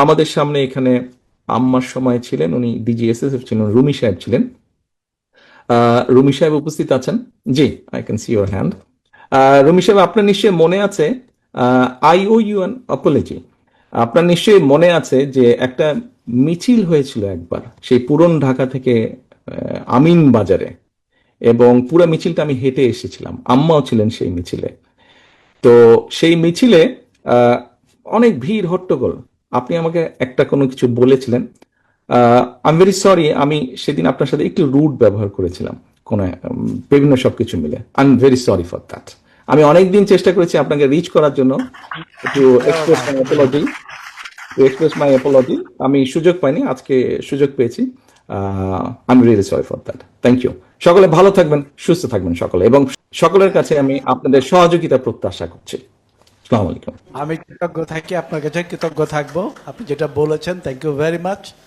আমাদের সামনে এখানে আম্মার সময় ছিলেন, উনি ডিজিএসএসএফ ছিলেন, রুমি সাহেব ছিলেন। রুমি সাহেব উপস্থিত আছেন? জি, I can see your hand. Rumi Saheb, আপনার নিশ্চয়ই মনে আছে, I owe you an apology. আপনার নিশ্চয়ই মনে আছে যে একটা মিছিল হয়েছিল একবার, সেই পুরন ঢাকা থেকে আমিন বাজারে, এবং পুরো মিছিলটা আমি হেঁটে এসেছিলাম, আম্মাও ছিলেন সেই মিছিলে। তো সেই মিছিলে আহ, অনেক ভিড় হট্টগোল। আপনি আমাকে একটা কোনো কিছু বলেছিলেন। আই এম ভেরি সরি, আমি সেদিন আপনার সাথে একটু রুড ব্যবহার করেছিলাম, কোনো বিভিন্ন সবকিছু মিলে। I am very sorry for that. আমি অনেকদিন চেষ্টা করেছি আপনাকে রিচ করার জন্য, একটু No, express my apology, to express my apology. আমি সুযোগ পাইনি, আজকে সুযোগ পেয়েছি। I am really sorry for that. Thank you. সকলে ভালো থাকবেন, সুস্থ থাকবেন সকলে, এবং সকলের কাছে আমি আপনাদের সহযোগিতা প্রত্যাশা করছি। আসসালামু আলাইকুম। আমি কৃতজ্ঞ থাকি, আপনার কাছে কৃতজ্ঞ থাকবো। আপনি যেটা বলেছেন, থ্যাংক ইউ ভেরি মাচ।